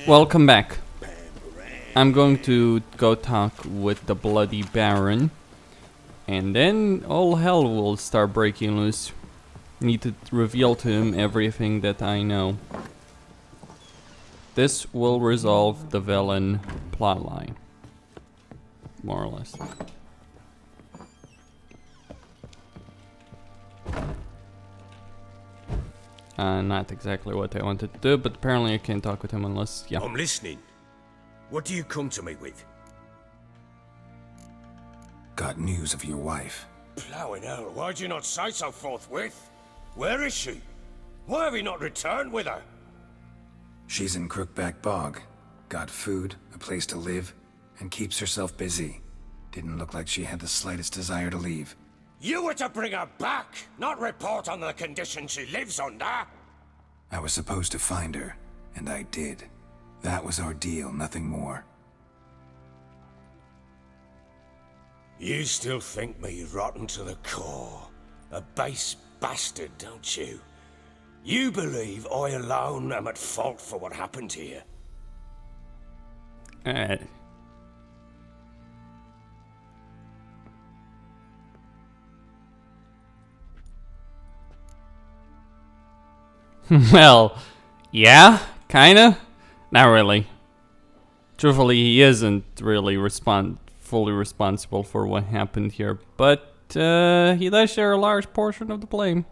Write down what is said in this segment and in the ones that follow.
Welcome back. I'm going to go talk with the bloody Baron, and then all hell will start breaking loose. Need to reveal to him everything that I know. This will resolve the villain plotline, more or less. Not exactly what I wanted to do, but apparently I can't talk with him unless, yeah. I'm listening. What do you come to me with? Got news of your wife. Plowing hell, why'd you not say so forthwith? Where is she? Why have you not returned with her? She's in Crookback Bog. Got food, a place to live, and keeps herself busy. Didn't look like she had the slightest desire to leave. You were to bring her back, not report on the conditions she lives under. I was supposed to find her, and I did. That was our deal, nothing more. You still think me rotten to the core. A base bastard, don't you? You believe I alone am at fault for what happened here. Well, yeah, kinda. Not really. Truthfully, he isn't really fully responsible for what happened here, but he does share a large portion of the blame.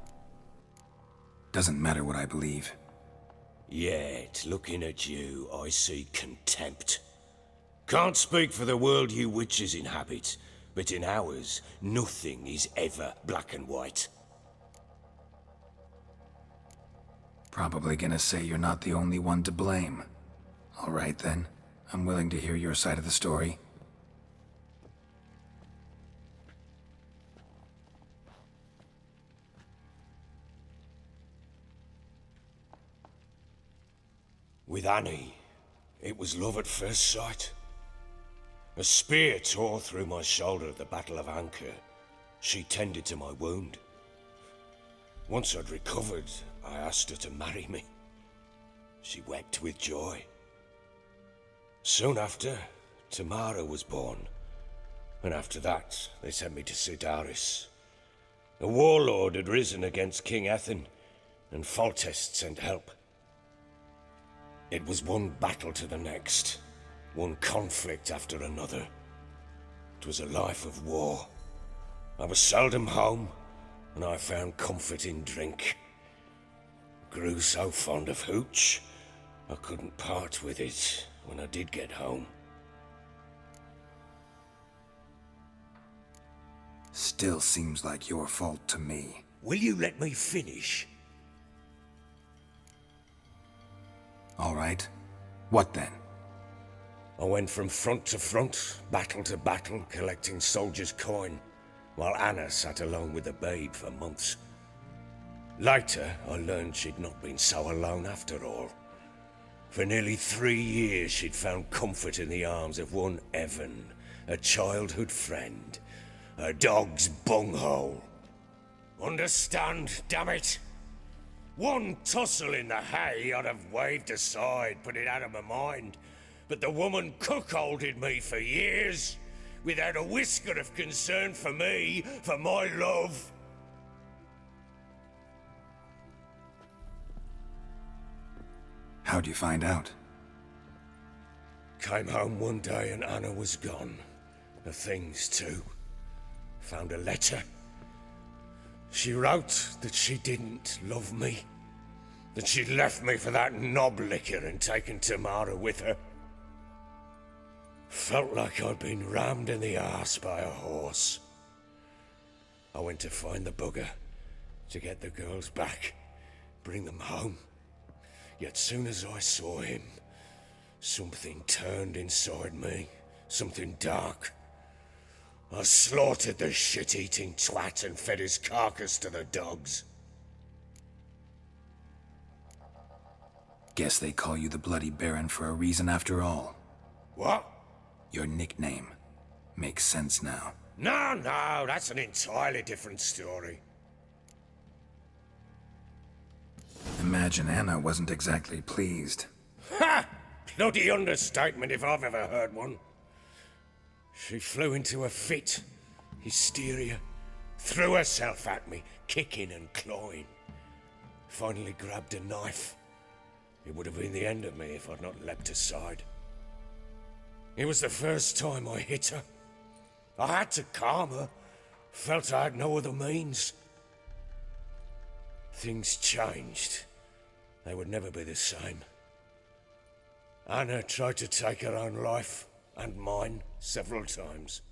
Doesn't matter what I believe. Yet, looking at you, I see contempt. Can't speak for the world you witches inhabit, but in ours, nothing is ever black and white. Probably gonna say you're not the only one to blame. All right then, I'm willing to hear your side of the story. With Annie, it was love at first sight. A spear tore through my shoulder at the Battle of Anchor. She tended to my wound. Once I'd recovered, I asked her to marry me. She wept with joy. Soon after, Tamara was born. And after that, they sent me to Sidaris. A warlord had risen against King Ethan, and Foltest sent help. It was one battle to the next, one conflict after another. It was a life of war. I was seldom home, and I found comfort in drink. Grew so fond of hooch, I couldn't part with it when I did get home. Still seems like your fault to me. Will you let me finish? All right. What then? I went from front to front, battle to battle, collecting soldiers' coin, while Anna sat alone with the babe for months. Later, I learned she'd not been so alone after all. For nearly 3 years, she'd found comfort in the arms of one Evan, a childhood friend, a dog's bunghole. Understand, damn it? One tussle in the hay I'd have waved aside, put it out of my mind. But the woman cuckolded me for years, without a whisker of concern for me, for my love. How'd you find out? Came home one day and Anna was gone. The things too. Found a letter. She wrote that she didn't love me. That she'd left me for that knob licker and taken Tamara with her. Felt like I'd been rammed in the arse by a horse. I went to find the bugger, to get the girls back, bring them home. Yet soon as I saw him, something turned inside me, something dark. I slaughtered the shit-eating twat and fed his carcass to the dogs. Guess they call you the Bloody Baron for a reason after all. What? Your nickname. Makes sense now. No, that's an entirely different story. Imagine Anna wasn't exactly pleased. Ha! bloody understatement if I've ever heard one. She flew into a fit, hysteria, threw herself at me, kicking and clawing. Finally grabbed a knife. It would have been the end of me if I'd not leapt aside. It was the first time I hit her. I had to calm her. Felt I had no other means. Things changed. They would never be the same. Anna tried to take her own life, and mine, several times.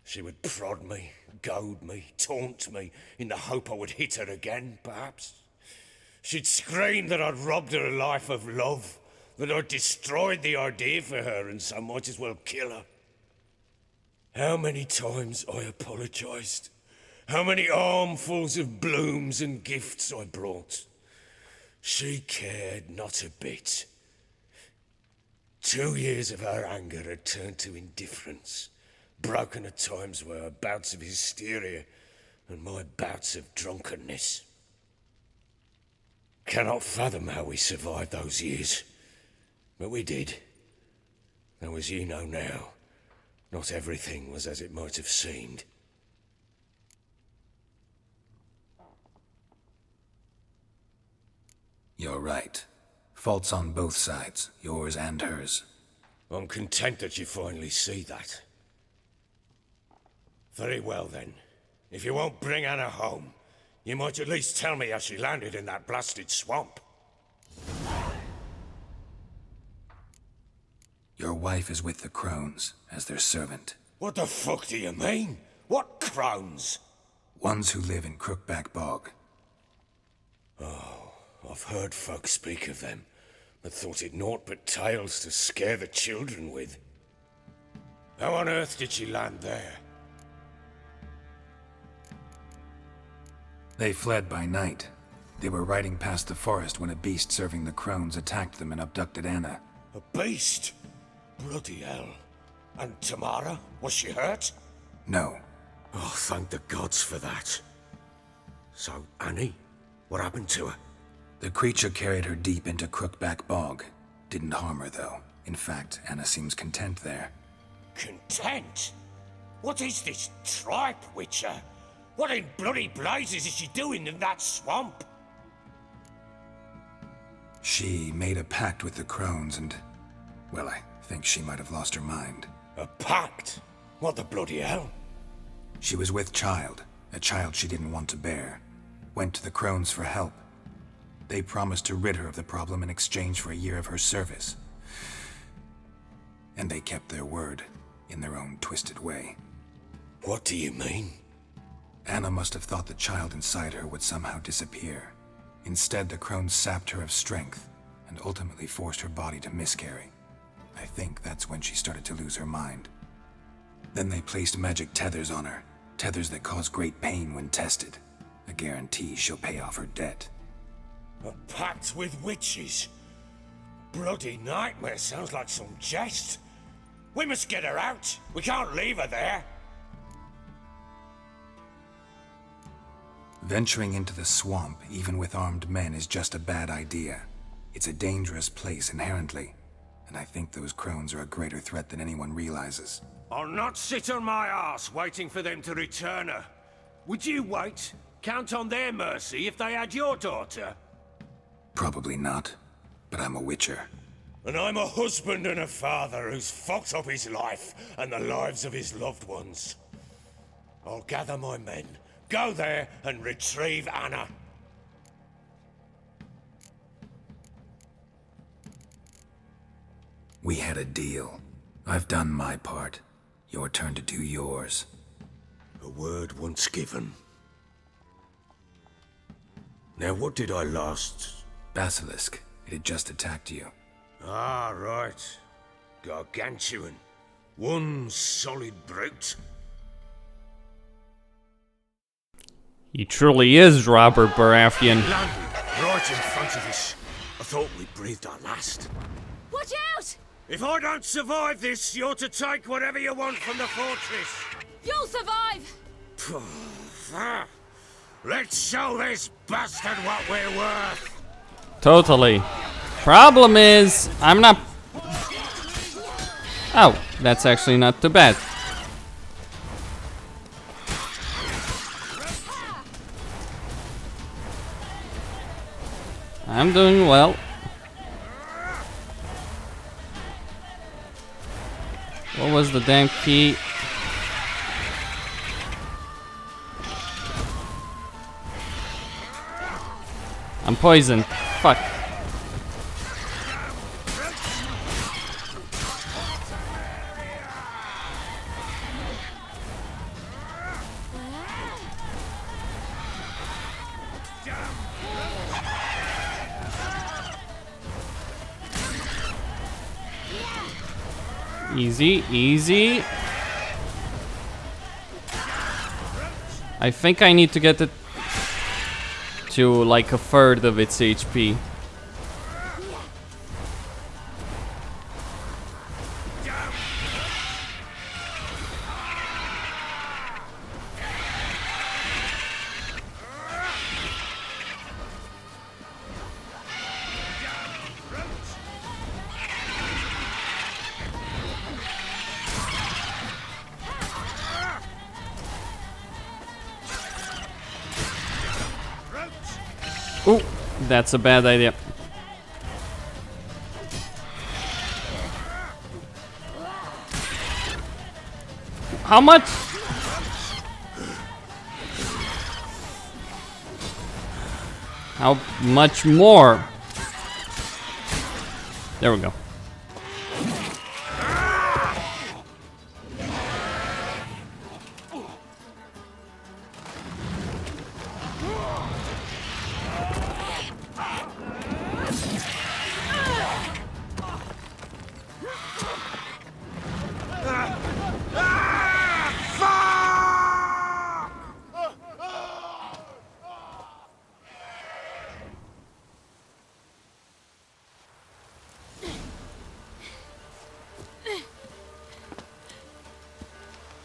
She would prod me, goad me, taunt me, in the hope I would hit her again, perhaps. She'd scream that I'd robbed her life of love, that I'd destroyed the idea for her and so might as well kill her. How many times I apologized. How many armfuls of blooms and gifts I brought. She cared not a bit. 2 years of her anger had turned to indifference, broken at times by her bouts of hysteria and my bouts of drunkenness. Cannot fathom how we survived those years, but we did. Though as you know now, not everything was as it might have seemed. You're right. Faults on both sides, yours and hers. I'm content that you finally see that. Very well then. If you won't bring Anna home, you might at least tell me how she landed in that blasted swamp. Your wife is with the Crones, as their servant. What the fuck do you mean? What Crones? Ones who live in Crookback Bog. Oh, I've heard folk speak of them, but thought it naught but tales to scare the children with. How on earth did she land there? They fled by night. They were riding past the forest when a beast serving the Crones attacked them and abducted Anna. A beast? Bloody hell. And Tamara? Was she hurt? No. Oh, thank the gods for that. So, Annie? What happened to her? The creature carried her deep into Crookback Bog. Didn't harm her, though. In fact, Anna seems content there. Content? What is this tripe, Witcher? What in bloody blazes is she doing in that swamp? She made a pact with the Crones and... well, I think she might have lost her mind. A pact? What the bloody hell? She was with child, a child she didn't want to bear. Went to the Crones for help. They promised to rid her of the problem in exchange for a year of her service. And they kept their word, in their own twisted way. What do you mean? Anna must have thought the child inside her would somehow disappear. Instead, the Crones sapped her of strength, and ultimately forced her body to miscarry. I think that's when she started to lose her mind. Then they placed magic tethers on her, tethers that cause great pain when tested. A guarantee she'll pay off her debt. A pact with witches? Bloody nightmare, sounds like some jest. We must get her out. We can't leave her there. Venturing into the swamp, even with armed men, is just a bad idea. It's a dangerous place inherently, and I think those Crones are a greater threat than anyone realizes. I'll not sit on my ass waiting for them to return her. Would you wait? Count on their mercy if they had your daughter? Probably not, but I'm a witcher. And I'm a husband and a father who's fucked up his life and the lives of his loved ones. I'll gather my men, go there and retrieve Anna. We had a deal. I've done my part. Your turn to do yours. A word once given. Now what did I last... Basilisk. It had just attacked you. Ah, right. Gargantuan. One solid brute. He truly is Robert Baratheon. Landed right in front of us. I thought we breathed our last. Watch out! If I don't survive this, you're to take whatever you want from the fortress. You'll survive! Let's show this bastard what we're worth. Totally. Problem is, I'm not... Oh, that's actually not too bad. I'm doing well. What was the damn key? I'm poisoned. Fuck. Easy, easy. I think I need to get it to like a third of its HP. Ooh, that's a bad idea. How much? How much more? There we go.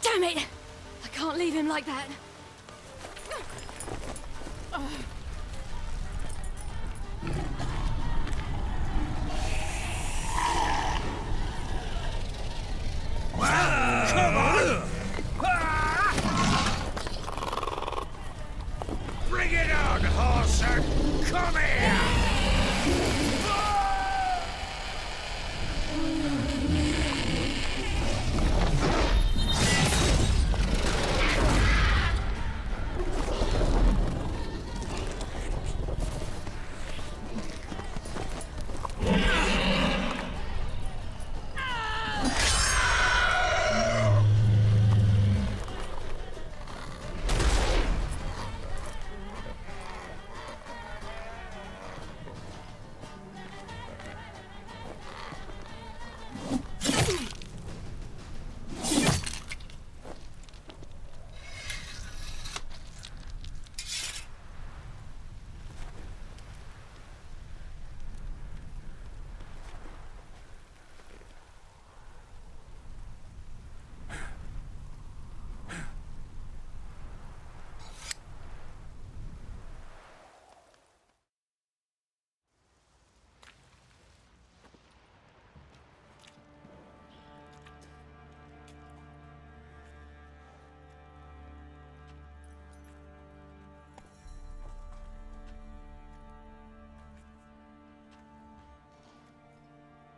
Damn it! I can't leave him like that. Bring it on, horser! Come here!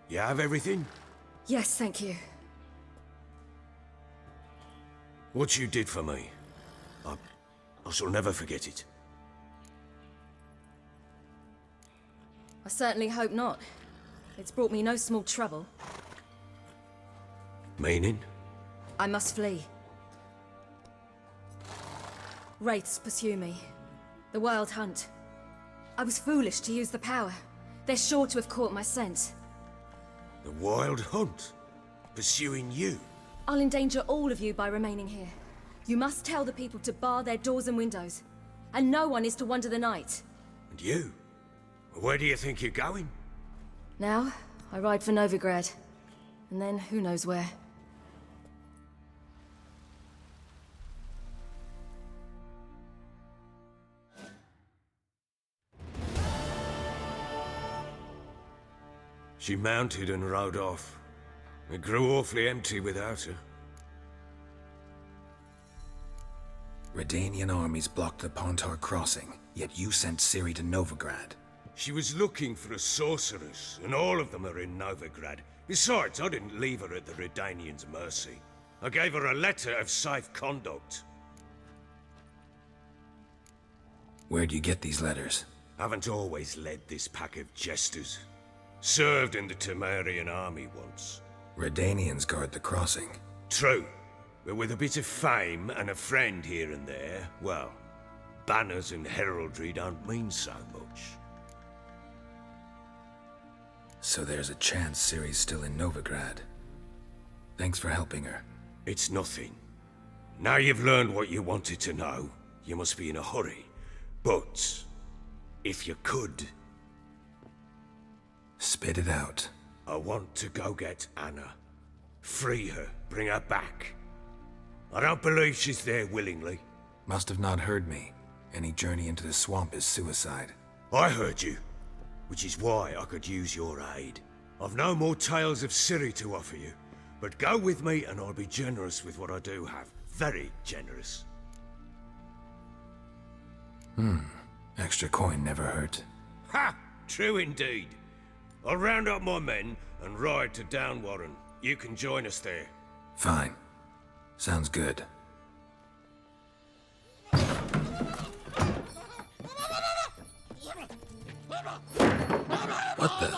You have everything? Yes, thank you. What you did for me, I shall never forget it. I certainly hope not. It's brought me no small trouble. Meaning? I must flee. Wraiths pursue me. The Wild Hunt. I was foolish to use the power. They're sure to have caught my scent. The Wild Hunt? Pursuing you? I'll endanger all of you by remaining here. You must tell the people to bar their doors and windows. And no one is to wander the night. And you? Where do you think you're going? Now, I ride for Novigrad. And then, who knows where. She mounted and rode off. It grew awfully empty without her. Redanian armies blocked the Pontar crossing, yet you sent Ciri to Novigrad. She was looking for a sorceress, and all of them are in Novigrad. Besides, I didn't leave her at the Redanians' mercy. I gave her a letter of safe conduct. Where'd you get these letters? Haven't always led this pack of jesters. Served in the Temerian army once. Redanians guard the crossing. True, but with a bit of fame and a friend here and there, well, banners and heraldry don't mean so much. So there's a chance Ciri's still in Novigrad. Thanks for helping her. It's nothing. Now you've learned what you wanted to know, you must be in a hurry. But, if you could... Spit it out. I want to go get Anna. Free her, bring her back. I don't believe she's there willingly. Must have not heard me. Any journey into the swamp is suicide. I heard you, which is why I could use your aid. I've no more tales of Ciri to offer you, but go with me and I'll be generous with what I do have. Very generous. Extra coin never hurt. Ha! True indeed. I'll round up my men and ride to Downwarren. You can join us there. Fine. Sounds good. What the?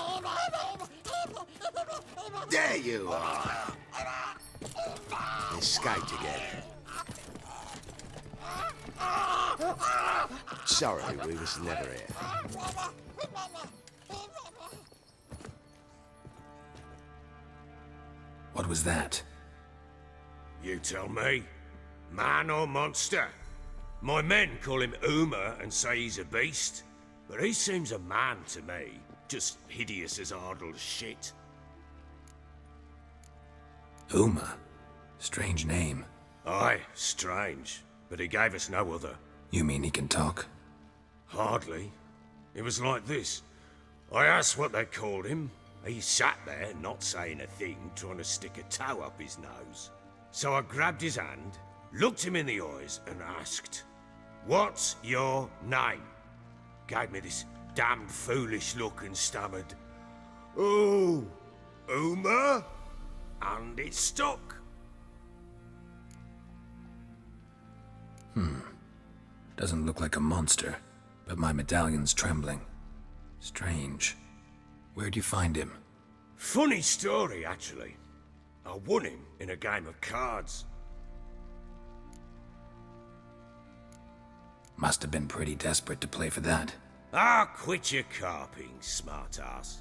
There you are. Escaped again. Sorry, we was never here. What was that? You tell me. Man or monster? My men call him Uma and say he's a beast, but he seems a man to me. Just hideous as Ardle's shit. Uma? Strange name. Aye, strange. But he gave us no other. You mean he can talk? Hardly. It was like this. I asked what they called him. He sat there, not saying a thing, trying to stick a toe up his nose. So I grabbed his hand, looked him in the eyes, and asked, "What's your name?" Gave me this damned foolish look and stammered, "Oh, Uma?" And it stuck. Doesn't look like a monster, but my medallion's trembling. Strange. Where'd you find him? Funny story, actually. I won him in a game of cards. Must have been pretty desperate to play for that. Ah, quit your carping, smartass.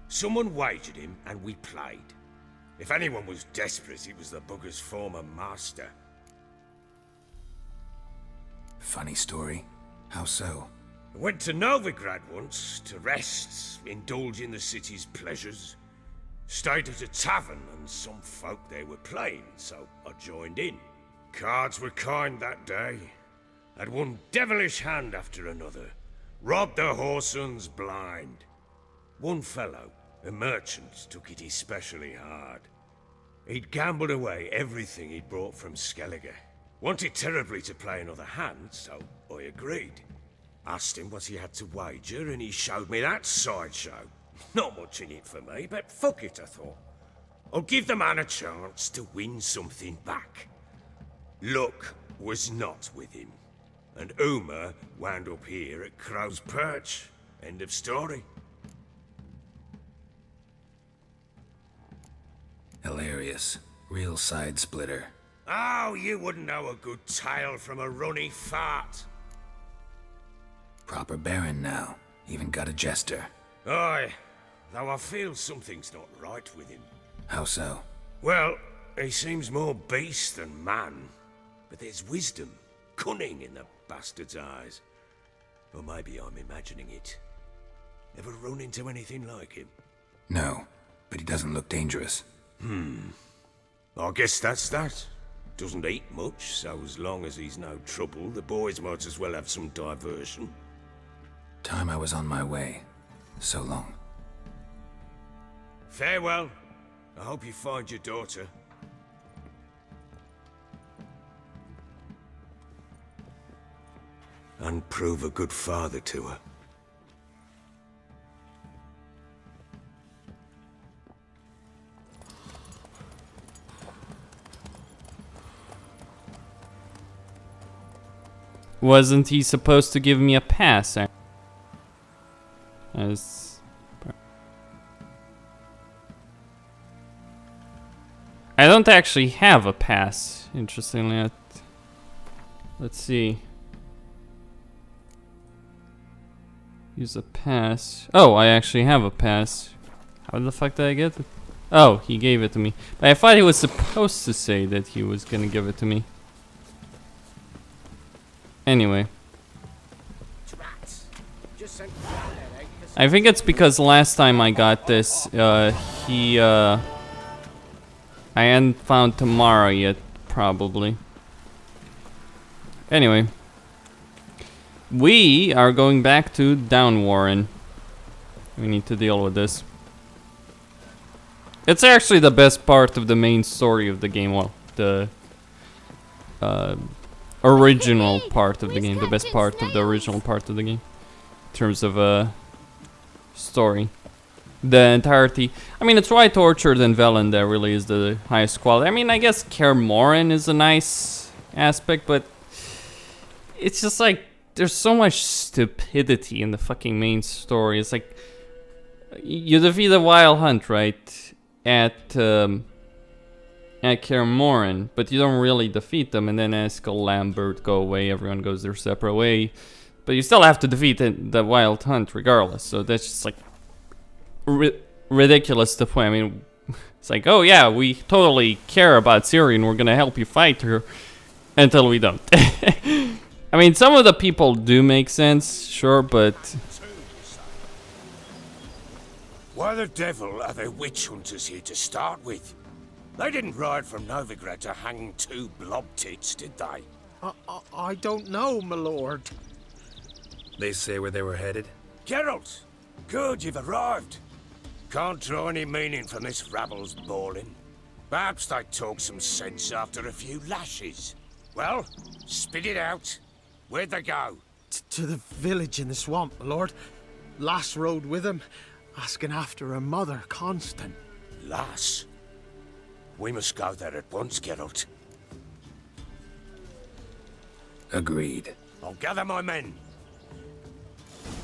Someone wagered him and we played. If anyone was desperate, it was the bugger's former master. Funny story. How so? I went to Novigrad once to rest, indulge in the city's pleasures. Stayed at a tavern and some folk there were playing, so I joined in. Cards were kind that day. Had one devilish hand after another. Robbed the whoresons blind. One fellow, a merchant, took it especially hard. He'd gambled away everything he'd brought from Skellige. Wanted terribly to play another hand, so I agreed. Asked him what he had to wager, and he showed me that sideshow. Not much in it for me, but fuck it, I thought. I'll give the man a chance to win something back. Luck was not with him, and Uma wound up here at Crow's Perch. End of story. Hilarious. Real side splitter. Oh, you wouldn't know a good tale from a runny fart. Proper Baron now. Even got a jester. Aye, though I feel something's not right with him. How so? Well, he seems more beast than man. But there's wisdom, cunning in the bastard's eyes. Or maybe I'm imagining it. Ever run into anything like him? No, but he doesn't look dangerous. I guess that's that. Doesn't eat much, so as long as he's no trouble, the boys might as well have some diversion. Time I was on my way. So long. Farewell. I hope you find your daughter. And prove a good father to her. Wasn't he supposed to give me a pass? As I don't actually have a pass, interestingly. Let's see. Use a pass. Oh, I actually have a pass. How the fuck did I get it? Oh, he gave it to me. But I thought he was supposed to say that he was gonna give it to me. Anyway. I think it's because last time I got this, I hadn't found Tamara yet, probably. Anyway. We are going back to Downwarren. We need to deal with this. It's actually the best part of the main story of the game. Well, the original part of the game. The best part of the original part of the game. In terms of story. The entirety. I mean, it's White Orchard and Velen that really is the highest quality. I mean, I guess Kaer Morhen is a nice aspect, but it's just like there's so much stupidity in the fucking main story. It's like you defeat a wild hunt, right? At Kaer Morhen, but you don't really defeat them, and then Eskel, Lambert go away, everyone goes their separate way. But you still have to defeat the wild hunt regardless, so that's just like ridiculous to point. I mean, it's like, oh yeah, we totally care about Ciri and we're gonna help you fight her, until we don't. I mean, some of the people do make sense, sure, but... Why the devil are there witch hunters here to start with? They didn't ride from Novigrad to hang two blob tits, did they? I don't know, my lord. They say where they were headed? Geralt! Good, you've arrived. Can't draw any meaning from this rabble's bawling. Perhaps they talk some sense after a few lashes. Well, spit it out. Where'd they go? To the village in the swamp, my lord. Lass rode with him, asking after her mother, Constant. Lass? We must go there at once, Geralt. Agreed. I'll gather my men.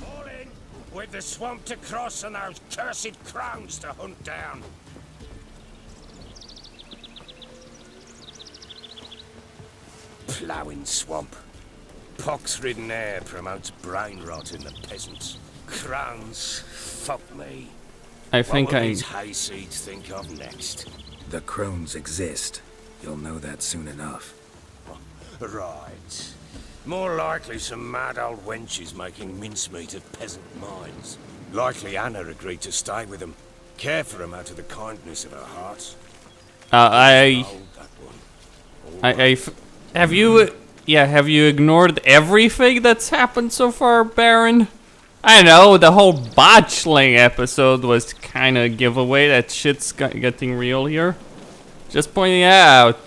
All in, with the swamp to cross and those cursed Crones to hunt down. Ploughing swamp. Pox-ridden air promotes brain rot in the peasants. Crones, fuck me. I think What will these hayseeds think of next? The Crones exist. You'll know that soon enough. Right. More likely some mad old wenches making mincemeat of peasant minds. Likely Anna agreed to stay with them. Care for them out of the kindness of her heart. Have you ignored everything that's happened so far, Baron? I know, the whole botchling episode was kind of a giveaway that shit's getting real here. Just pointing out.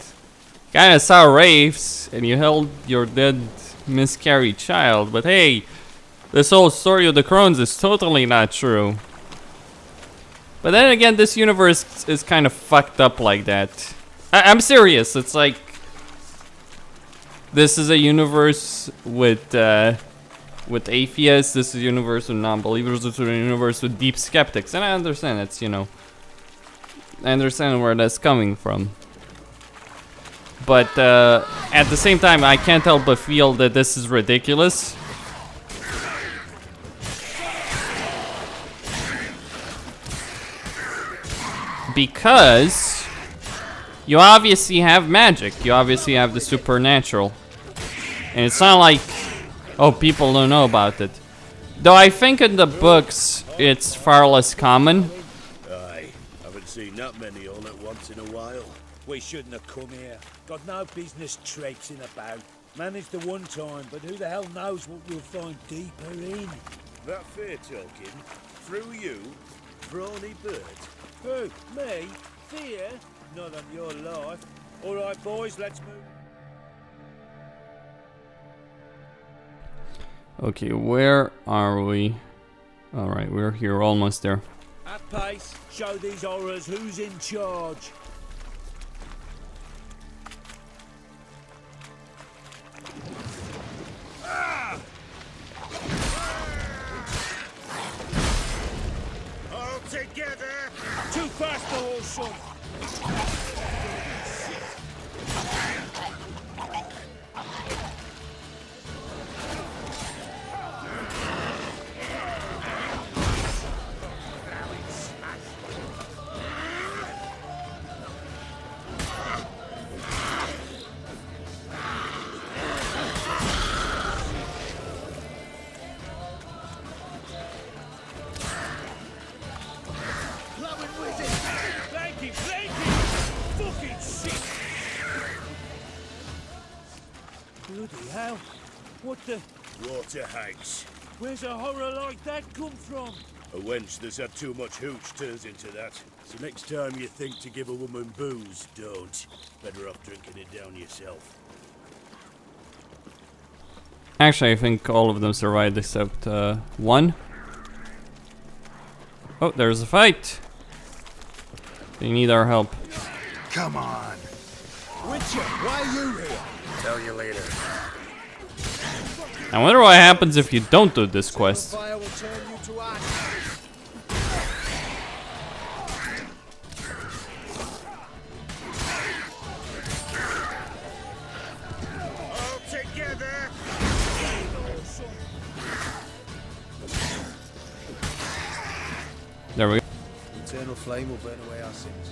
Kinda saw Wraiths, and you held your dead miscarried child, but hey, this whole story of the Crones is totally not true. But then again, this universe is kind of fucked up like that. I'm serious, it's like... This is a universe with atheists, this is a universe with non-believers, this is a universe with deep skeptics, and I understand that's, you know... I understand where that's coming from. But at the same time, I can't help but feel that this is ridiculous. Because you obviously have magic, you obviously have the supernatural. And it's not like, oh, people don't know about it. Though I think in the books, it's far less common. Aye, haven't seen that many all at once in a while. We shouldn't have come here. Got no business traipsing about. Managed the one time, but who the hell knows what we'll find deeper in? That fair talking? Through you? Brawny bird? Who? Me? Fear? Not on your life. All right, boys, let's move. Okay, where are we? Alright, we're here, almost there. At pace, show these horrors who's in charge. All together! Too fast for all son! Fucking shit! Bloody hell! What the? Water hags. Where's a horror like that come from? A wench that's had too much hooch turns into that. So next time you think to give a woman booze, don't. Better off drinking it down yourself. Actually, I think all of them survived except one. Oh, there's a fight. They need our help. Come on. Witcher, why are you here? Tell you later. I wonder what happens if you don't do this quest. Fire will turn you to ash. All together! There we go. Eternal flame will burn away our sins.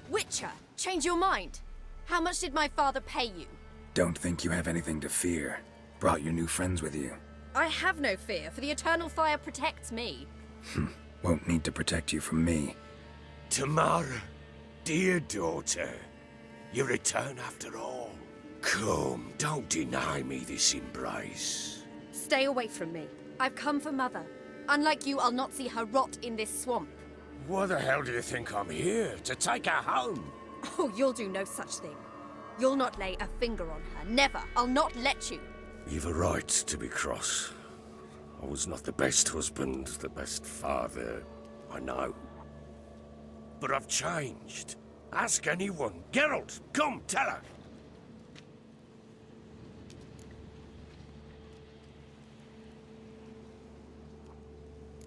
Witcher, change your mind. How much did my father pay you? Don't think you have anything to fear. Brought your new friends with you. I have no fear, for the eternal fire protects me. Won't need to protect you from me. Tamara, dear daughter, you return after all. Come, don't deny me this embrace. Stay away from me. I've come for Mother. Unlike you, I'll not see her rot in this swamp. Why the hell do you think I'm here? To take her home? Oh, you'll do no such thing. You'll not lay a finger on her. Never. I'll not let you. You've a right to be cross. I was not the best husband, the best father, I know. But I've changed. Ask anyone. Geralt, come, tell her.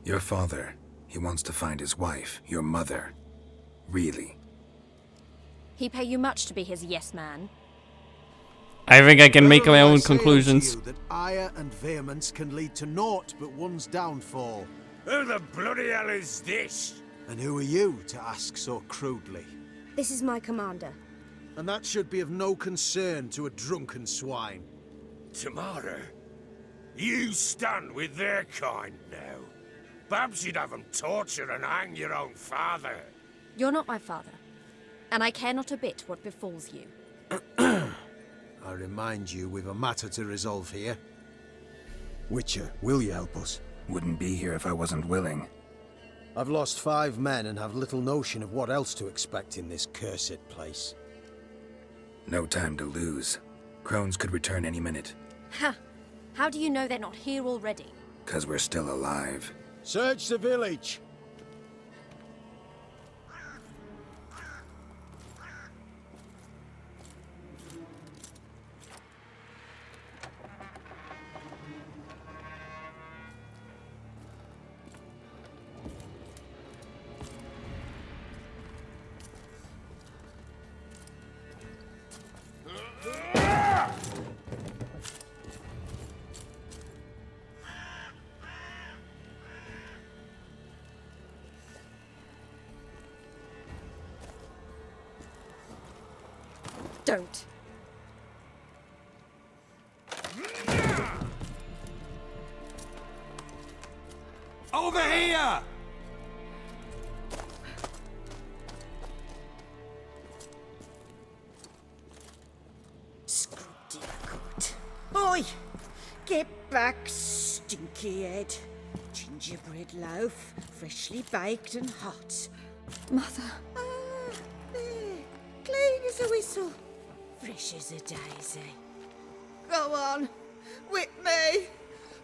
Your father, he wants to find his wife, your mother. Really. He pay you much to be his yes man. I think I can make my Verily I own say unto conclusions. you that ire and vehemence can lead to naught but one's downfall. Who the bloody hell is this? And who are you to ask so crudely? This is my commander. And that should be of no concern to a drunken swine. Tamara, you stand with their kind now. Perhaps you'd have them torture and hang your own father. You're not my father, and I care not a bit what befalls you. I remind you we've a matter to resolve here. Witcher, will you help us? Wouldn't be here if I wasn't willing. I've lost 5 men and have little notion of what else to expect in this cursed place. No time to lose. Crones could return any minute. Ha! How do you know they're not here already? 'Cause we're still alive. Search the village! Don't. Over here! Scrutty good. Oi! Get back, stinky head. Gingerbread loaf, freshly baked and hot. Mother. Ah, there. Clean as a whistle. Fresh as a daisy. Go on. Whip me.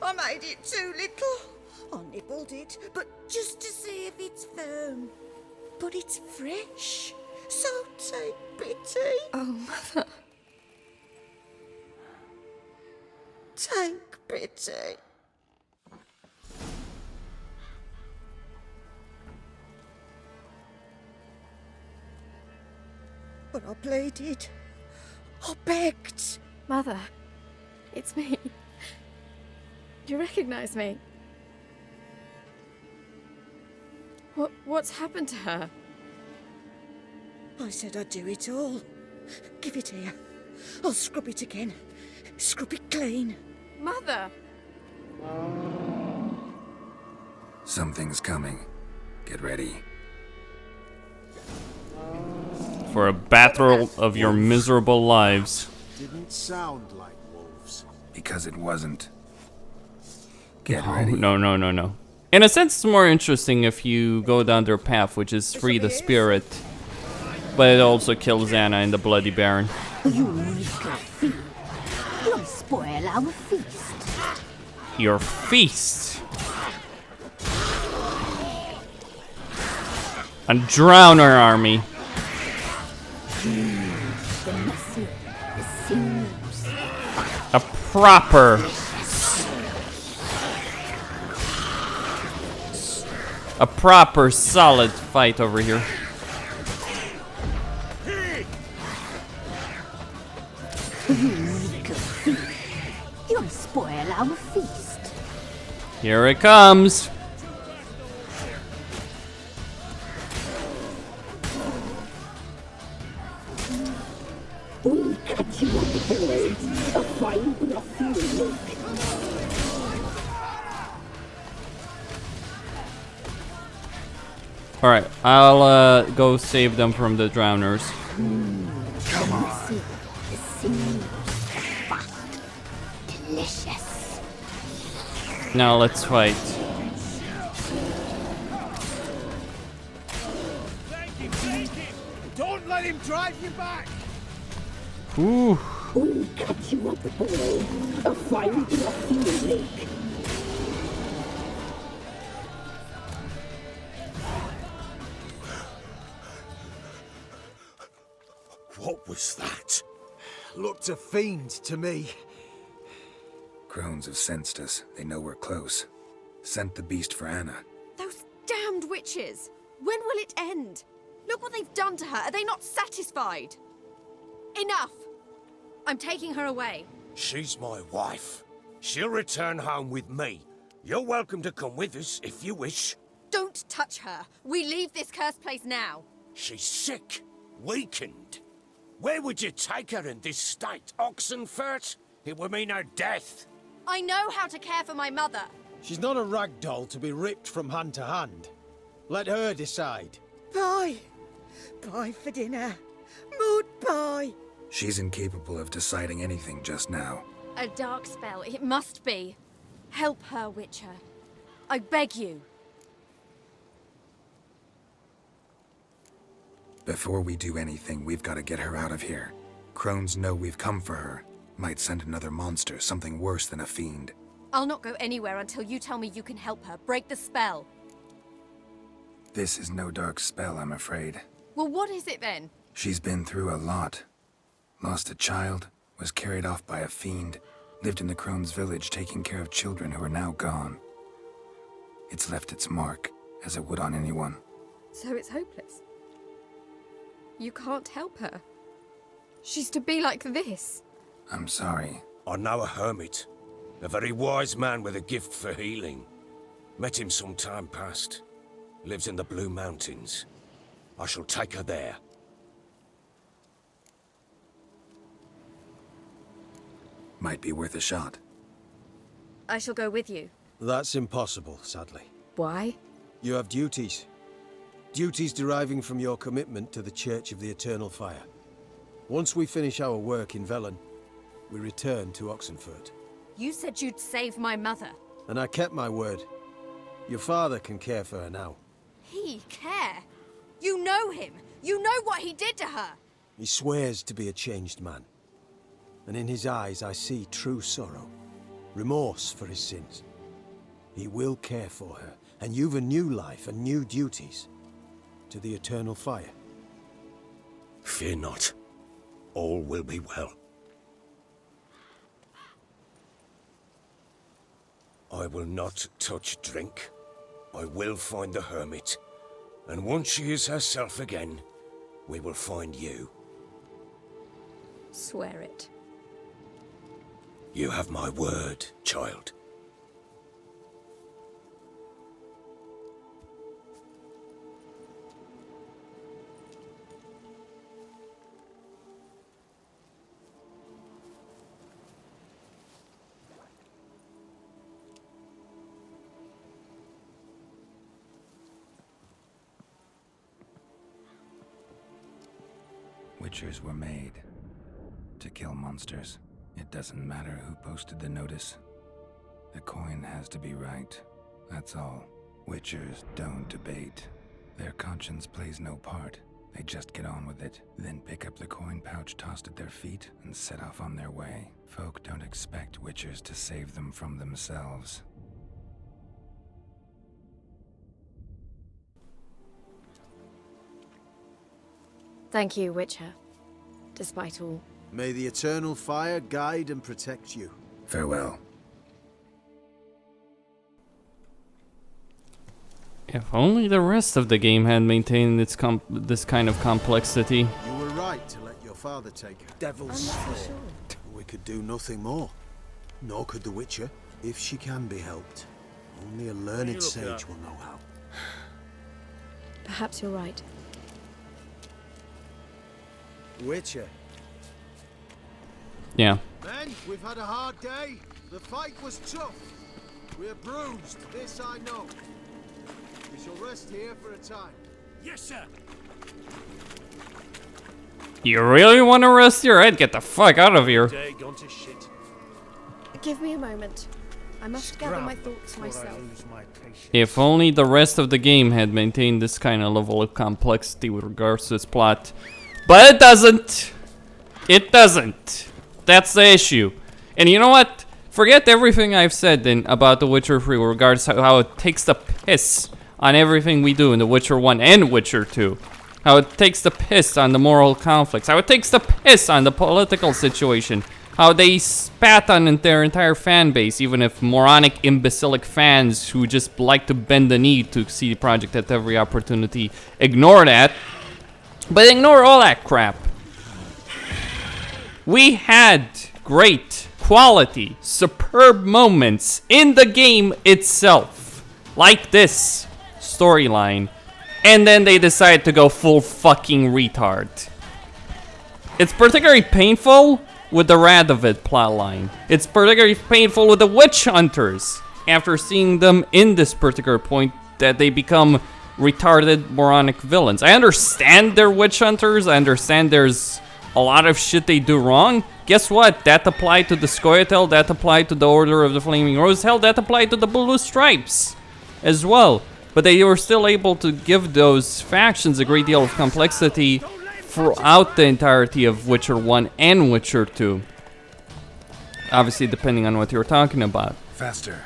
I made it too little. I nibbled it, but just to see if it's firm. But it's fresh. So take pity. Oh, Mother. Take pity. But I pleaded. I begged. Mother. It's me. Do you recognize me? What's happened to her? I said I'd do it all. Give it here. I'll scrub it again. Scrub it clean. Mother! Something's coming. Get ready. For a battle of your miserable lives. Didn't sound like wolves. Because it wasn't. Get Oh, ready. no. In a sense, it's more interesting if you go down their path, which is free the spirit. But it also kills Anna and the Bloody Baron. You little thief. You'll spoil our feast. Your feast! A Drowner army. The muscle, the sinews. A proper... A proper solid fight over here. You little thief. You'll spoil our feast. Here it comes. We cut you off the blades. A fine broth you will make. Alright, I'll go save them from the Drowners. Come on. The sinews. Fat. Delicious. Now let's fight. Don't let him drive you back! Ooh. We cut you off the blade. A fine broth you will make. What was that? Looked a fiend to me. Crones have sensed us. They know we're close. Sent the beast for Anna. Those damned witches! When will it end? Look what they've done to her. Are they not satisfied? Enough! I'm taking her away. She's my wife. She'll return home with me. You're welcome to come with us if you wish. Don't touch her. We leave this cursed place now. She's sick, weakened. Where would you take her in this state? Oxenfurt? It would mean her death. I know how to care for my mother. She's not a rag doll to be ripped from hand to hand. Let her decide. Pie. Pie for dinner. Mud pie. She's incapable of deciding anything just now. A dark spell. It must be. Help her, Witcher. I beg you. Before we do anything, we've got to get her out of here. Crones know we've come for her. Might send another monster, something worse than a fiend. I'll not go anywhere until you tell me you can help her. Break the spell. This is no dark spell, I'm afraid. Well, what is it then? She's been through a lot. Lost a child, was carried off by a fiend, lived in the Crones village taking care of children who are now gone. It's left its mark, as it would on anyone. So it's hopeless. You can't help her. She's to be like this. I'm sorry. I know a hermit. A very wise man with a gift for healing. Met him some time past. Lives in the Blue Mountains. I shall take her there. Might be worth a shot. I shall go with you. That's impossible, sadly. Why? You have duties. Duties deriving from your commitment to the Church of the Eternal Fire. Once we finish our work in Velen, we return to Oxenfurt. You said you'd save my mother. And I kept my word. Your father can care for her now. He care? You know him. You know what he did to her. He swears to be a changed man. And in his eyes I see true sorrow. Remorse for his sins. He will care for her, and you've a new life and new duties. To the eternal fire. Fear not. All will be well. I will not touch drink. I will find the hermit. And once she is herself again, we will find you. Swear it. You have my word, child. Witchers were made to kill monsters. It doesn't matter who posted the notice. The coin has to be right. That's all. Witchers don't debate. Their conscience plays no part. They just get on with it, then pick up the coin pouch tossed at their feet and set off on their way. Folk don't expect witchers to save them from themselves. Thank you, Witcher. Despite all. May the eternal fire guide and protect you. Farewell. If only the rest of the game had maintained its this kind of complexity. You were right to let your father take her. Devil's I'm not so sure. We could do nothing more. Nor could the Witcher, if she can be helped. Only a learned sage will know how. Perhaps you're right. Witcher. Yeah. Men, we've had a hard day. The fight was tough. We're bruised, this I know. We shall rest here for a time. Yes, sir. You really want to rest your head? Get the fuck out of here. Day gone to shit. Give me a moment. I must gather my thoughts myself. If only the rest of the game had maintained this kind of level of complexity with regards to its plot. But it doesn't. It doesn't. That's the issue. And you know what? Forget everything I've said about The Witcher 3 with regards to how it takes the piss on everything we do in The Witcher 1 and Witcher 2. How it takes the piss on the moral conflicts. How it takes the piss on the political situation. How they spat on their entire fan base, even if moronic, imbecilic fans who just like to bend the knee to see the project at every opportunity ignore that. But ignore all that crap. We had great, quality, superb moments in the game itself. Like this storyline. And then they decide to go full fucking retard. It's particularly painful with the Radovid plotline. It's particularly painful with the witch hunters. After seeing them in this particular point, that they become retarded, moronic villains. I understand they're witch hunters. I understand there's a lot of shit they do wrong. Guess what? That applied to the Scoia'tael. That applied to the Order of the Flaming Rose. Hell, that applied to the Blue Stripes as well. But they were still able to give those factions a great deal of complexity throughout the entirety of Witcher 1 and Witcher 2. Obviously, depending on what you're talking about. Faster.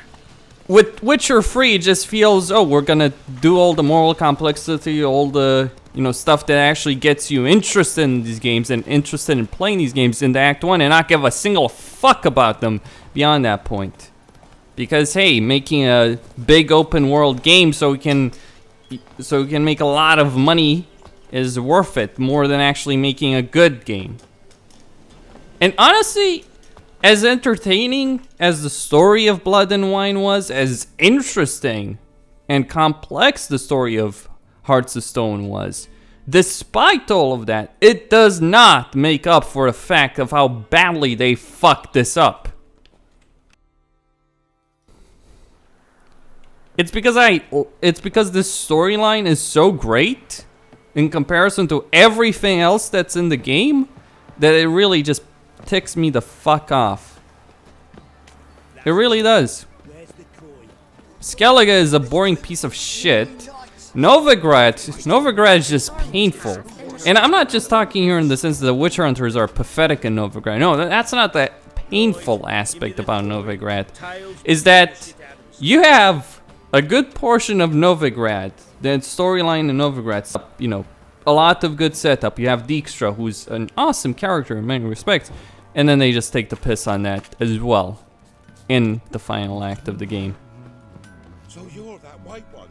With Witcher 3, it just feels, oh, we're gonna do all the moral complexity, all the, stuff that actually gets you interested in these games and interested in playing these games into Act 1 and not give a single fuck about them beyond that point. Because, hey, making a big open world game so we can make a lot of money is worth it, more than actually making a good game. And honestly, as entertaining as the story of Blood and Wine was, as interesting and complex the story of Hearts of Stone was, despite all of that, it does not make up for the fact of how badly they fucked this up. It's because this storyline is so great in comparison to everything else that's in the game that it really just ticks me the fuck off. It really does. Where's the coin? Skellige is a boring piece of shit. Novigrad is just painful. And I'm not just talking here in the sense that the witch hunters are pathetic in Novigrad. No, that's not the painful aspect about Novigrad. Is that you have a good portion of Novigrad, the storyline in Novigrad, you know, a lot of good setup. You have Dijkstra, who's an awesome character in many respects, and then they just take the piss on that as well in the final act of the game. So you're that white one?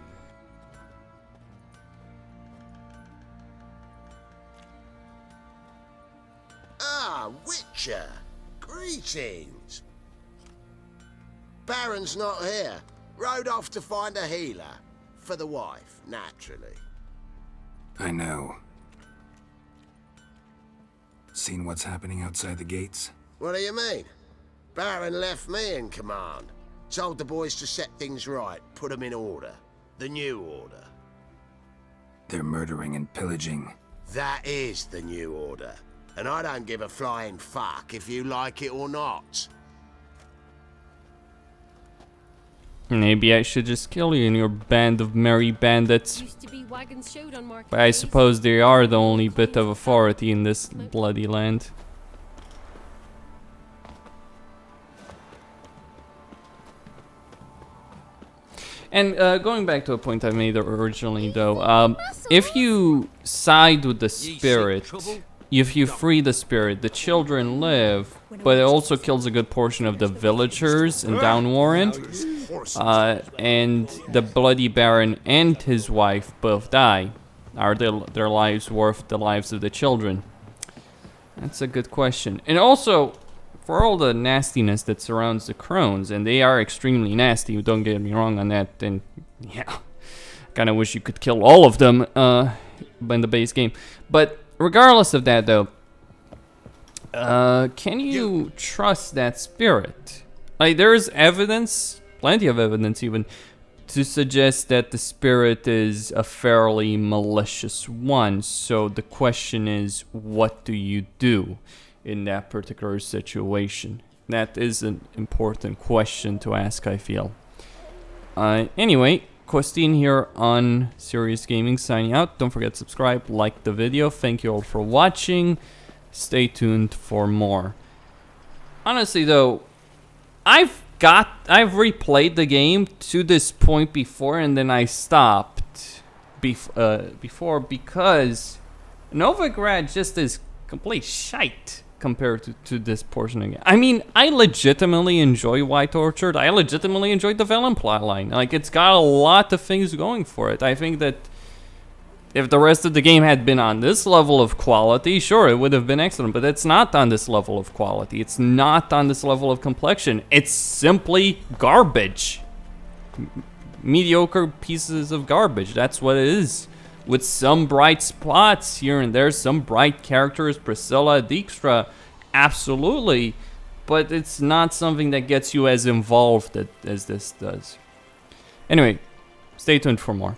Ah, Witcher. Greetings. Baron's not here. Rode off to find a healer. For the wife, naturally. I know. Seen what's happening outside the gates? What do you mean? Baron left me in command. Told the boys to set things right, put them in order. The new order. They're murdering and pillaging. That is the new order. And I don't give a flying fuck if you like it or not. Maybe I should just kill you and your band of merry bandits. Used to be wagons showed on market But I days. suppose they are the only bit of authority in this bloody land. And going back to a point I made originally, though, if you side with the spirit, if you free the spirit, the children live, but it also kills a good portion of the villagers in Downwarren, and the Bloody Baron and his wife both die. Are their lives worth the lives of the children? That's a good question. And also, for all the nastiness that surrounds the Crones, and they are extremely nasty, don't get me wrong on that, and yeah, kind of wish you could kill all of them in the base game. But regardless of that, though, can you trust that spirit? Like, there's evidence, plenty of evidence even, to suggest that the spirit is a fairly malicious one. So the question is, what do you do in that particular situation? That is an important question to ask, I feel. Anyway, Costin here on Serious Gaming signing out. Don't forget to subscribe, like the video. Thank you all for watching. Stay tuned for more. Honestly though, I've replayed the game to this point before, and then I stopped before because Novigrad just is complete shite compared to this portion again. I mean, I legitimately enjoy White Orchard. I legitimately enjoyed the Velen plotline. Like, it's got a lot of things going for it. I think that if the rest of the game had been on this level of quality, sure, it would have been excellent, but it's not on this level of quality. It's not on this level of complexion. It's simply garbage. Mediocre pieces of garbage. That's what it is. With some bright spots here and there, some bright characters, Priscilla, Dijkstra, absolutely, but it's not something that gets you as involved as this does. Anyway, stay tuned for more.